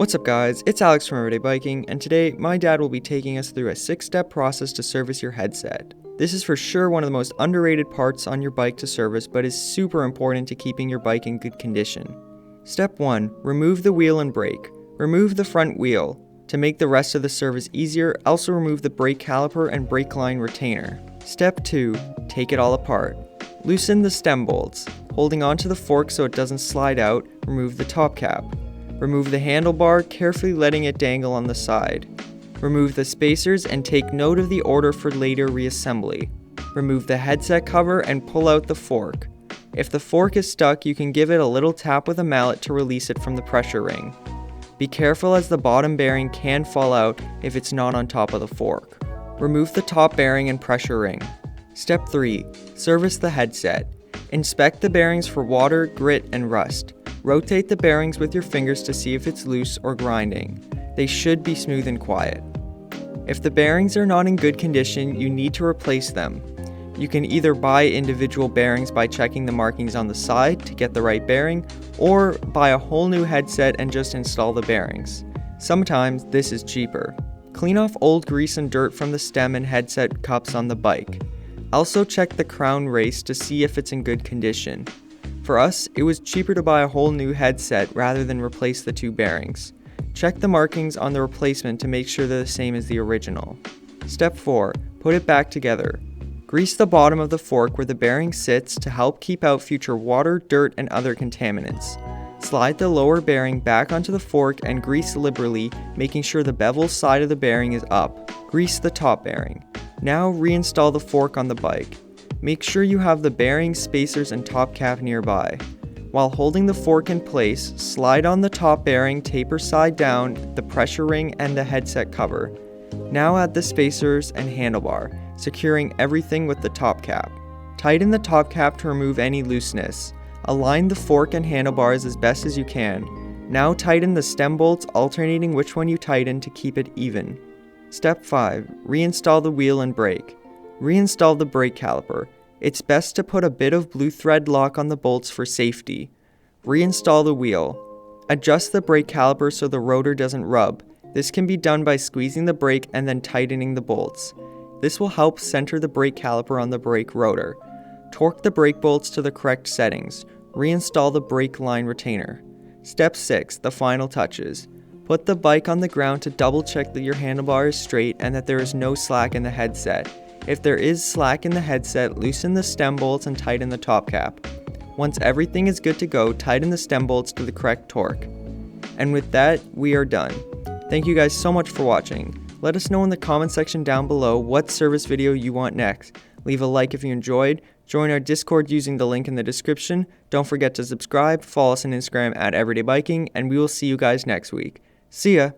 What's up guys, it's Alex from Everyday Biking, and today my dad will be taking us through a 6-step process to service your headset. This is for sure one of the most underrated parts on your bike to service, but is super important to keeping your bike in good condition. Step 1. Remove the wheel and brake. Remove the front wheel. To make the rest of the service easier, also remove the brake caliper and brake line retainer. Step 2. Take it all apart. Loosen the stem bolts. Holding onto the fork so it doesn't slide out, remove the top cap. Remove the handlebar, carefully letting it dangle on the side. Remove the spacers and take note of the order for later reassembly. Remove the headset cover and pull out the fork. If the fork is stuck, you can give it a little tap with a mallet to release it from the pressure ring. Be careful as the bottom bearing can fall out if it's not on top of the fork. Remove the top bearing and pressure ring. Step 3. Service the headset. Inspect the bearings for water, grit, and rust. Rotate the bearings with your fingers to see if it's loose or grinding. They should be smooth and quiet. If the bearings are not in good condition, you need to replace them. You can either buy individual bearings by checking the markings on the side to get the right bearing, or buy a whole new headset and just install the bearings. Sometimes this is cheaper. Clean off old grease and dirt from the stem and headset cups on the bike. Also check the crown race to see if it's in good condition. For us, it was cheaper to buy a whole new headset rather than replace the two bearings. Check the markings on the replacement to make sure they're the same as the original. Step 4. Put it back together. Grease the bottom of the fork where the bearing sits to help keep out future water, dirt, and other contaminants. Slide the lower bearing back onto the fork and grease liberally, making sure the bevel side of the bearing is up. Grease the top bearing. Now reinstall the fork on the bike. Make sure you have the bearings, spacers, and top cap nearby. While holding the fork in place, slide on the top bearing, taper side down, the pressure ring, and the headset cover. Now add the spacers and handlebar, securing everything with the top cap. Tighten the top cap to remove any looseness. Align the fork and handlebars as best as you can. Now tighten the stem bolts, alternating which one you tighten to keep it even. Step 5. Reinstall the wheel and brake. Reinstall the brake caliper. It's best to put a bit of blue thread lock on the bolts for safety. Reinstall the wheel. Adjust the brake caliper so the rotor doesn't rub. This can be done by squeezing the brake and then tightening the bolts. This will help center the brake caliper on the brake rotor. Torque the brake bolts to the correct settings. Reinstall the brake line retainer. Step 6. The final touches. Put the bike on the ground to double check that your handlebar is straight and that there is no slack in the headset. If there is slack in the headset, loosen the stem bolts and tighten the top cap. Once everything is good to go, tighten the stem bolts to the correct torque. And with that, we are done. Thank you guys so much for watching. Let us know in the comment section down below what service video you want next. Leave a like if you enjoyed. Join our Discord using the link in the description. Don't forget to subscribe, follow us on Instagram at Everyday Biking, and we will see you guys next week. See ya!